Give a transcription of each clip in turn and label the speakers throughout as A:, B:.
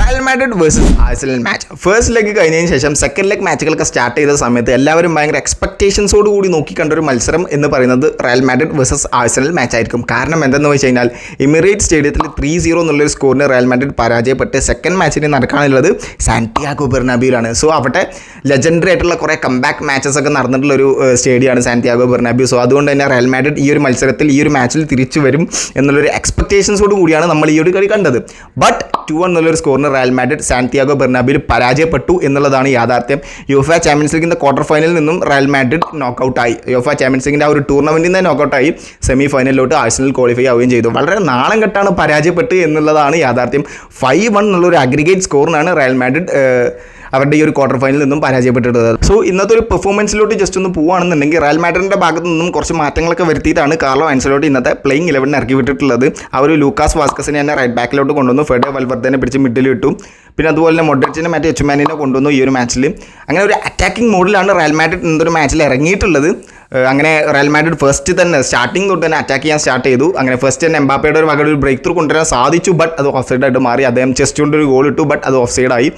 A: Real Madrid versus Arsenal match first leg കഴിഞ്ഞതിന് ശേഷം second leg മാച്ചുകളൊക്കെ start ചെയ്ത സമയത്ത് എല്ലാവരും ഭയങ്കര എക്സ്പെക്ടേഷൻസോട് കൂടി നോക്കിക്കണ്ടൊരു മത്സരം എന്ന് പറയുന്നത് Real Madrid versus Arsenal match ആയിരിക്കും. കാരണം എന്തെന്ന് വെച്ച് കഴിഞ്ഞാൽ എമിറേറ്റ് സ്റ്റേഡിയത്തിൽ 3-0 എന്നുള്ളൊരു സ്കോറിന് റയൽ മാഡ്രിഡ് പരാജയപ്പെട്ട് സെക്കൻഡ് മാച്ചിന് നടക്കാനുള്ളത് സാന്റിയാഗോ ബെർണാബ്യൂവിലാണ്. സോ അവിടെ ലെജൻഡറി ആയിട്ടുള്ള കുറേ കംബാക്ക് മാച്ചസ് ഒക്കെ നടന്നിട്ടുള്ളൊരു സ്റ്റേഡിയമാണ് സാന്റിയാഗോ ബെർണാബ്യൂ. സോ അതുകൊണ്ട് തന്നെ റയൽ മാഡ്രിഡ് ഈ ഒരു മത്സരത്തിൽ ഈ ഒരു മാച്ചിൽ തിരിച്ചു വരും എന്നുള്ളൊരു എക്സ്പെക്ടേഷൻസോട് കൂടിയാണ് നമ്മൾ ഈ ഒരു കളി കണ്ടത്. ബട്ട് 2-1 എന്നുള്ളൊരു സ്കോറിന് റയൽ മാഡ്രിഡ് സാന്റിയാഗോ ബെർണാബ്യൂവിൽ പരാജയപ്പെട്ടു എന്നുള്ളതാണ് യാഥാർത്ഥ്യം. യുവേഫ ചാമ്പ്യൻസ് ലീഗിൻ്റെ ക്വാർട്ടർ ഫൈനലിൽ നിന്നും റയൽ മാഡ്രിഡ് നോക്കൗട്ടായി. യുവേഫ ചാമ്പ്യൻസ് ലീഗിൻ്റെ ആ ഒരു ടൂർണമെൻറ്റിൽ നിന്ന് നോക്കൗട്ടായി സെമി ഫൈനലിലോട്ട് ആഴ്സണൽ ക്വാളിഫൈ ആവുകയും ചെയ്തു. വളരെ നാളം കെട്ടാണ് പരാജയപ്പെട്ട് എന്നുള്ളതാണ് യാഥാർത്ഥ്യം. 5-1 എന്നുള്ളൊരു അഗ്രിഗേറ്റ് സ്കോറിനാണ് റയൽ മാഡ്രിഡ് അവരുടെ ഈ ഒരു ക്വാർട്ടർ ഫൈനലിൽ നിന്നും പരാജയപ്പെട്ടിട്ടുള്ളത്. സോ ഇന്നത്തെ ഒരു പെർഫോമൻസിലോട്ട് ജസ്റ്റ് ഒന്ന് പോവുകയാണെന്നുണ്ടെങ്കിൽ റയൽ മാഡ്രിഡിൻ്റെ ഭാഗത്ത് നിന്നും കുറച്ച് മാറ്റങ്ങളൊക്കെ വരുത്തിയിട്ടാണ് കാർലോ ആൻസലോട്ടി ഇന്നത്തെ പ്ലേയിങ് 11 ഇറക്കി വിട്ടിട്ടുള്ളത്. ആ ഒരു ലൂക്കാസ് വാസ്കസിനെ തന്നെ റൈറ്റ് ബാക്കിലോട്ട് കൊണ്ടുവന്നു, ഫെഡെ വൽവർദേനെ പിടിച്ച് മിഡിൽ ഇട്ടു, പിന്നെ അതുപോലെ തന്നെ മൊഡ്രിച്ചിനെ മറ്റേ എച്ചുമാനിനെ കൊണ്ടുവന്നു ഈ ഒരു മാച്ചിൽ. അങ്ങനെ ഒരു അറ്റാക്കിംഗ് മോഡിലാണ് റയൽ മാഡ്രിഡ് ഇന്നൊരു മാച്ചിൽ ഇറങ്ങിയിട്ടുള്ളത്. അങ്ങനെ റയൽ മാഡ്രിഡ് ഫസ്റ്റ് തന്നെ സ്റ്റാർട്ടിങ് തൊട്ട് തന്നെ അറ്റാക്ക് ചെയ്യാൻ സ്റ്റാർട്ട് ചെയ്തു. അങ്ങനെ ഫസ്റ്റ് തന്നെ എംബാപ്പയുടെ ഒരു വകയുടെ ഒരു ബ്രേക്ക് ത്രൂ കൊണ്ടുവരാൻ സാധിച്ചു. ബട്ട് അത് ഓഫ് സൈഡായിട്ട് മാറി. അദ്ദേഹം ചെസ്റ്റ് കൊണ്ടൊരു ഗോൾ ഇട്ടു, ബട്ട് അത് ഓഫ് സൈഡായി.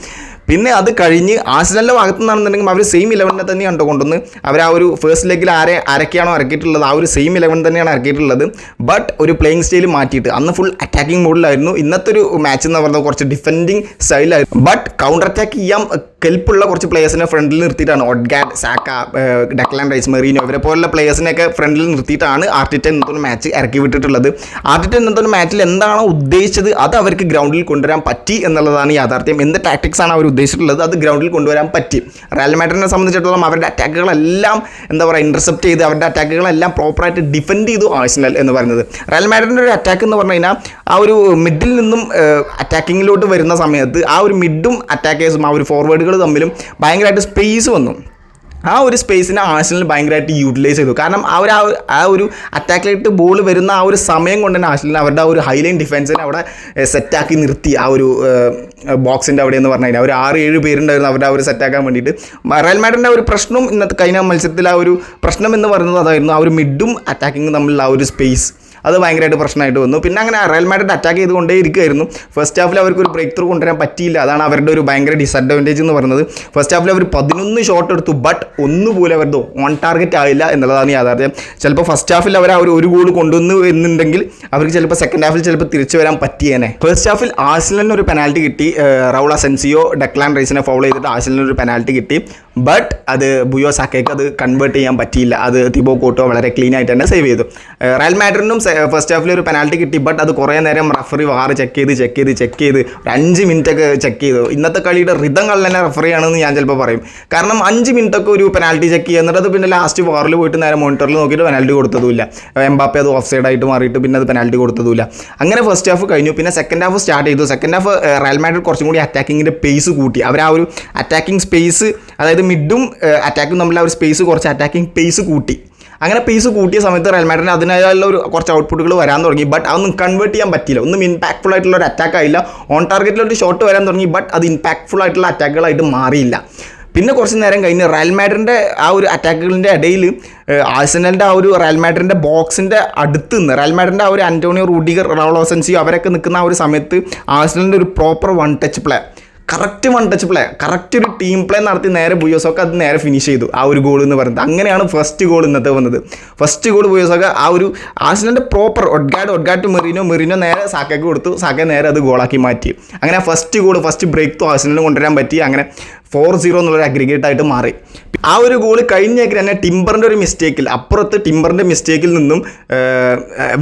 A: പിന്നെ അത് കഴിഞ്ഞ് ആഴ്സണലിൻ്റെ ഭാഗത്തു നിന്നാണെന്നുണ്ടെങ്കിൽ അവർ സെയിം 11 തന്നെയാണ് കൊണ്ടുവന്ന് അവർ ആ ഒരു ഫസ്റ്റ് ലെഗിൽ ആരൊക്കെയാണോ ഇറക്കിയിട്ടുള്ളത് ആ ഒരു സെയിം 11 തന്നെയാണ് ഇറക്കിയിട്ടുള്ളത്. ബട്ട് ഒരു പ്ലേയിങ് സ്റ്റൈൽ മാറ്റിയിട്ട് അന്ന് ഫുൾ അറ്റാക്കിംഗ് മോഡിലായിരുന്നു. ഇന്നത്തെ ഒരു മാച്ച് എന്ന് പറയുന്നത് കുറച്ച് ഡിഫെൻഡിങ് സ്റ്റൈലായിരുന്നു. ബട്ട് കൗണ്ടർ അറ്റാക്ക് ചെയ്യാൻ കെൽപ്പുള്ള കുറച്ച് പ്ലേയേഴ്സിനെ ഫ്രണ്ടിൽ നിർത്തിയിട്ടാണ് ഒഡ്ഗാർഡ്, സാക്ക, ഡെക്ലാൻ റൈസ്, മെറീനോ ഇവരെ പോലുള്ള പ്ലേയേഴ്സിനെയൊക്കെ ഫ്രണ്ടിൽ നിർത്തിയിട്ടാണ് ആർട്ടിറ്റ ഇന്നത്തെ മാച്ച് ഇറക്കി വിട്ടിട്ടുള്ളത്. ആർട്ടിറ്റ ഇന്നത്തെ മാച്ചിൽ എന്താണോ ഉദ്ദേശിച്ചത് അത് അവർക്ക് ഗ്രൗണ്ടിൽ കൊണ്ടുവരാൻ പറ്റി എന്നുള്ളതാണ് യാഥാർത്ഥ്യം. എന്ത് ടാക്ടിക്സ് ആണ് അവർ ഉദ്ദേശിച്ചിട്ടുള്ളത് അത് ഗ്രൗണ്ടിൽ കൊണ്ടുവരാൻ പറ്റി. റയൽ മാഡ്രിഡിനെ സംബന്ധിച്ചിടത്തോളം അവരുടെ അറ്റാക്കുകളെല്ലാം എന്താ പറയുക ഇൻ്റർസെപ്റ്റ് ചെയ്ത് അവരുടെ അറ്റാക്കുകളെല്ലാം പ്രോപ്പറായിട്ട് ഡിഫെൻഡ് ചെയ്തു ആഴ്സണൽ എന്ന് പറയുന്നത്. റയൽ മാഡ്രിഡിൻ്റെ ഒരു അറ്റാക്ക് എന്ന് പറഞ്ഞു കഴിഞ്ഞാൽ ആ ഒരു മിഡിൽ നിന്നും അറ്റാക്കിങ്ങിലോട്ട് വരുന്ന സമയത്ത് ആ ഒരു മിഡും അറ്റാക്കേഴ്സും ആ ഒരു ഫോർവേഡുകൾ തമ്മിലും ഭയങ്കരമായിട്ട് സ്പേസ് വന്നു. ആ ഒരു സ്പേസിനെ ആഴ്സണൽ ഭയങ്കരമായിട്ട് യൂട്ടിലൈസ് ചെയ്തു. കാരണം ആ ഒരു അറ്റാക്കിലേക്ക് ബോൾ വരുന്ന ആ ഒരു സമയം കൊണ്ട് തന്നെ ആഴ്സണൽ അവരുടെ ആ ഒരു ഹൈലൈൻ ഡിഫൻസിനെ അവിടെ സെറ്റാക്കി നിർത്തി. ആ ഒരു ബോക്സിൻ്റെ അവിടെ എന്ന് പറഞ്ഞു കഴിഞ്ഞാൽ ഒരു 6-7 പേരുണ്ടായിരുന്നു അവരുടെ ആ ഒരു സെറ്റാക്കാൻ വേണ്ടിയിട്ട്. റയൽ മാഡ്രിഡിൻ്റെ ഒരു പ്രശ്നം ഇന്നത്തെ കഴിഞ്ഞ മത്സരത്തിൽ ആ ഒരു പ്രശ്നം എന്ന് പറയുന്നത് അതായിരുന്നു ആ ഒരു മിഡും അറ്റാക്കിങ്ങും തമ്മിലുള്ള ആ ഒരു സ്പേസ് അത് ഭയങ്കരമായിട്ട് പ്രശ്നമായിട്ട് വന്നു. പിന്നെ അങ്ങനെ റയൽ മാഡ്രിഡ് അറ്റാക്ക് ചെയ്തുകൊണ്ടേ ഇരിക്കുകയായിരുന്നു. ഫസ്റ്റ് ഹാഫിൽ അവർക്ക് ഒരു ബ്രേക്ക് ത്രൂ കൊണ്ടുവരാൻ പറ്റിയില്ല. അതാണ് അവരുടെ ഒരു ഭയങ്കര ഡിസഡ്വാൻറ്റേജ് എന്ന് പറയുന്നത്. ഫസ്റ്റ് ഹാഫിൽ അവർ 11 ഷോട്ട് എടുത്തു, ബട്ട് ഒന്നുപോലെ അവരുടെ ഓൺ ടാർഗറ്റ് ആയില്ല എന്നുള്ളതാണ് യാഥാർത്ഥ്യം. ചിലപ്പോൾ ഫസ്റ്റ് ഹാഫിൽ അവർ ആ ഒരു ഗോൾ കൊണ്ടുവന്നു എന്നുണ്ടെങ്കിൽ അവർക്ക് ചിലപ്പോൾ സെക്കൻഡ് ഹാഫിൽ ചിലപ്പോൾ തിരിച്ചു വരാൻ പറ്റിയേനെ. ഫസ്റ്റ് ഹാഫിൽ ആഴ്സണലിന് ഒരു പെനാൽറ്റി കിട്ടി. റൗൾ അസെൻസിയോ ഡെക്ലാൻ റൈസിനെ ഫൗൾ ചെയ്തിട്ട് ആഴ്സണലിന് ഒരു പെനാൽറ്റി കിട്ടി. ബട്ട് അത് ബുയോ സാക്കയ്ക്ക് അത് കൺവേർട്ട് ചെയ്യാൻ പറ്റിയില്ല. അത് തിബോ കോർട്ടോ വളരെ ക്ലീൻ ആയിട്ട് തന്നെ സേവ് ചെയ്തു. റയൽ മാഡ്രിഡിനും ഫസ്റ്റ് ഹാഫിൽ ഒരു പെനാൽറ്റി കിട്ടി. ബട്ട് അത് കുറേ നേരം റഫറി വാർ ചെക്ക് ചെയ്ത് ഒരു 5 മിനിറ്റൊക്കെ ചെക്ക് ചെയ്തു. ഇന്നത്തെ കളിയുടെ റിതം തന്നെ റഫറിയാണെന്ന് ഞാൻ ചിലപ്പോൾ പറയും. കാരണം 5 മിനിറ്റൊക്കെ ഒരു പെനാൽറ്റി ചെക്ക് ചെയ്യുക എന്നിട്ട് അത് പിന്നെ ലാസ്റ്റ് വാറിൽ പോയിട്ട് നേരെ മോണിറ്ററിൽ നോക്കിയിട്ട് പെനാൽറ്റി കൊടുത്തതുമില്ല. എംബാപ്പെ അത് ഓഫ് സൈഡായിട്ട് മാറിയിട്ട് പിന്നെ അത് പെനാൽറ്റി കൊടുത്തതുമില്ല. അങ്ങനെ ഫസ്റ്റ് ഹാഫ് കഴിഞ്ഞു. പിന്നെ സെക്കൻഡ് ഹാഫ് സ്റ്റാർട്ട് ചെയ്തു. സെക്കൻഡ് ഹാഫ് റയൽ മാഡ്രിഡ് കുറച്ചും കൂടി അറ്റാക്കിങ്ങിൻ്റെ പേസ് കൂട്ടി. അവർ ആ ഒരു അറ്റാക്കിംഗ് സ്പേസ് അതായത് മിഡും അറ്റാക്കും തമ്മിൽ ആ ഒരു സ്പേസ് കുറച്ച് അറ്റാക്കിംഗ് പേസ് കൂട്ടി. അങ്ങനെ പേസ് കൂട്ടിയ സമയത്ത് റയൽ മാഡ്രിഡിന് അതിനായുള്ള ഒരു കുറച്ച് ഔട്ട്പുട്ടുകൾ വരാൻ തുടങ്ങി. ബട്ട് അതൊന്നും കൺവേർട്ട് ചെയ്യാൻ പറ്റിയില്ല. ഒന്നും ഇമ്പാക്ട്ഫുൾ ആയിട്ടുള്ള ഒരു അറ്റാക്ക് ആയില്ല. ഓൺ ടാർഗറ്റിലൊരു ഷോട്ട് വരാൻ തുടങ്ങി. ബട്ട് അത് ഇമ്പാക്ട്ഫുൾ ആയിട്ടുള്ള അറ്റാക്കുകളായിട്ട് മാറിയില്ല. പിന്നെ കുറച്ച് നേരം കഴിഞ്ഞ് റയൽ മാഡ്രിഡിൻ്റെ ആ ഒരു അറ്റാക്കുകളിൻ്റെ ഇടയിൽ ആഴ്സണലിൻ്റെ ആ ഒരു റയൽ മാഡ്രിഡിൻ്റെ ബോക്സിൻ്റെ അടുത്ത് നിന്ന് റയൽ മാഡ്രിഡിൻ്റെ ആ ഒരു ആൻ്റോണിയോ റൂഡിഗർ, റൗൾ അസെൻസിയോ അവരൊക്കെ നിൽക്കുന്ന ആ ഒരു സമയത്ത് ആഴ്സണലിൻ്റെ ഒരു proper one touch play, correct ഒരു ടീം പ്ലേ നടത്തി നേരെ ബുയോസോക്ക അത് നേരെ ഫിനിഷ് ചെയ്തു ആ ഒരു ഗോൾ എന്ന് പറയുന്നത്. അങ്ങനെയാണ് ഫസ്റ്റ് ഗോൾ ഇന്നത്തെ വന്നത്. ഫസ്റ്റ് ഗോൾ ബുയോസോക്ക ആ ഒരു ആഴ്സണലിൻ്റെ പ്രോപ്പർ ഒഡ്ഗാർഡ് ടു മെറീനോ നേരെ സാക്കയ്ക്ക് കൊടുത്തു. സാക്ക നേരെ അത് ഗോളാക്കി മാറ്റി. അങ്ങനെ ഫസ്റ്റ് ബ്രേക്ക് ത്രൂ ആഴ്സണലിന് കൊണ്ടുവരാൻ പറ്റി. അങ്ങനെ 4-0 എന്നുള്ളൊരു അഗ്രിഗേറ്റ് ആയിട്ട് മാറി. ആ ഒരു ഗോൾ കഴിഞ്ഞേക്ക് തന്നെ ടിംബറിൻ്റെ ഒരു മിസ്റ്റേക്കിൽ ടിംബറിൻ്റെ മിസ്റ്റേക്കിൽ നിന്നും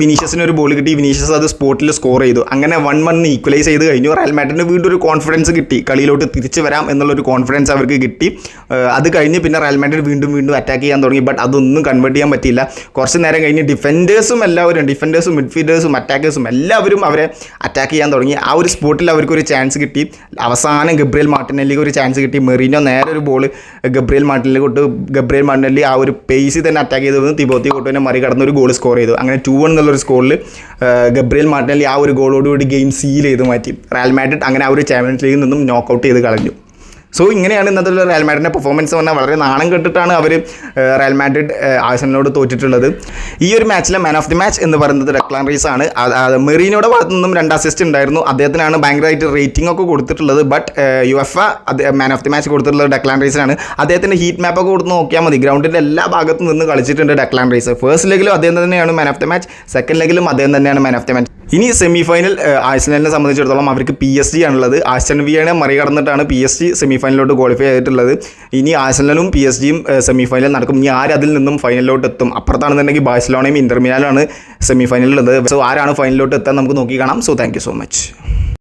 A: വിനീഷ്യസിന് ഒരു ബോൾ കിട്ടി. വിനീഷ്യസ് അത് സ്പോട്ടിൽ സ്കോർ ചെയ്തു. അങ്ങനെ 1-1 ഈക്വലൈസ് ചെയ്ത് കഴിഞ്ഞു. റയൽ മാഡ്രിഡിന് വീണ്ടും ഒരു കോൺഫിഡൻസ് കിട്ടി. കളിയിലോട്ട് തിരിച്ചു വരാം എന്നുള്ളൊരു കോൺഫിഡൻസ് അവർക്ക് കിട്ടി. അത് കഴിഞ്ഞ് പിന്നെ റയൽ മാഡ്രിഡ് വീണ്ടും അറ്റാക്ക് ചെയ്യാൻ തുടങ്ങി. ബട്ട് അതൊന്നും കൺവേർട്ട് ചെയ്യാൻ പറ്റിയില്ല. കുറച്ച് നേരം കഴിഞ്ഞ് ഡിഫൻഡേഴ്സും മിഡ്ഫീൽഡേഴ്സും അറ്റാക്കേഴ്സും എല്ലാവരും അവരെ അറ്റാക്ക് ചെയ്യാൻ തുടങ്ങി. ആ ഒരു സ്പോട്ടിൽ അവർക്കൊരു ചാൻസ് കിട്ടി. അവസാനം ഗബ്രിയേൽ മാർട്ടിനെല്ലിക്ക് ഒരു ചാൻസ് കിട്ടി. മെറീനോ നേരെ ഒരു ബോൾ ഗബ്രിയേൽ മാർട്ടിനെല്ലി ആ ഒരു പേസിൽ തന്നെ അറ്റാക്ക് ചെയ്ത് വന്ന് തിബോത്തി കോർട്ടോനെ മറികടന്ന് ഒരു ഗോൾ സ്കോർ ചെയ്തു. അങ്ങനെ 2-1 എന്നുള്ളൊരു സ്കോറിൽ ഗബ്രിയേൽ മാർട്ടിനെല്ലി ആ ഒരു ഗോളോടുകൂടി ഗെയിം സീൽ ചെയ്ത് മാറ്റി. റയൽ മാഡ്രിഡ് അങ്ങനെ ആ ഒരു ചാമ്പ്യൻസ് ലീഗിൽ നിന്നും നോക്കൗട്ട് ചെയ്ത് കളഞ്ഞു. സോ ഇങ്ങനെയാണ് ഇന്നത്തെ റയൽ മാഡ്രിഡിൻ്റെ പെർഫോമൻസ് പറഞ്ഞാൽ വളരെ നാണം കെട്ടിട്ടാണ് അവർ റയൽ മാഡ്രിഡ് ആഴ്സണലിനോട് തോറ്റിട്ടുള്ളത്. ഈ ഒരു മാച്ചിലെ മാൻ ഓഫ് ദി മാച്ച് എന്ന് പറയുന്നത് ഡെക്ലാൻ റൈസ് ആണ്. മെറീനോയുടെ ഭാഗത്തു നിന്നും 2 അസിസ്റ്റ് ഉണ്ടായിരുന്നു. അദ്ദേഹത്തിനാണ് ഭയങ്കരമായിട്ട് റേറ്റിംഗ് ഒക്കെ കൊടുത്തിട്ടുള്ളത്. But യുഎഫ man of the match കൊടുത്തിട്ടുള്ളത് ഡെക്ലാൻ റൈസിനാണ്. അദ്ദേഹത്തിൻ്റെ ഹീറ്റ് മാപ്പ് ഒക്കെ കൊടുത്ത് നോക്കിയാൽ മതി, ഗ്രൗണ്ടിൻ്റെ എല്ലാ ഭാഗത്തും നിന്ന് കളിച്ചിട്ടുണ്ട് ഡെക്ലാൻ റൈസ്. ഫസ്റ്റ് ലെഗിലും അദ്ദേഹം തന്നെയാണ് man of the match, second ലെഗിലും അദ്ദേഹം തന്നെയാണ് മാൻ ഓഫ് ദി മാച്ച്. ഇനി സെമി ഫൈനൽ ആഴ്സണലിനെ സംബന്ധിച്ചിടത്തോളം അവർക്ക് PSG ആണുള്ളത്. ആസ്റ്റൺ വില്ലയെ മറികടന്നിട്ടാണ് PSG സെമി ഫൈനലിലോട്ട് ക്വാളിഫൈ ചെയ്തിട്ടുള്ളത്. ഇനി ആഴ്സണലും PSG സെമി ഫൈനൽ നടക്കും. ഇനി അതിൽ നിന്നും ഫൈനലിലോട്ട് എത്തും? അപ്പുറത്താണെന്നുണ്ടെങ്കിൽ ബാഴ്സലോണയും ഇന്റർ മിലാനുമാണ് സെമി ഫൈനലിലുള്ളത്. സോ ആരാണ് ഫൈനലിലോട്ട് എത്താൻ നമുക്ക് നോക്കി കാണാം. So thank you so much.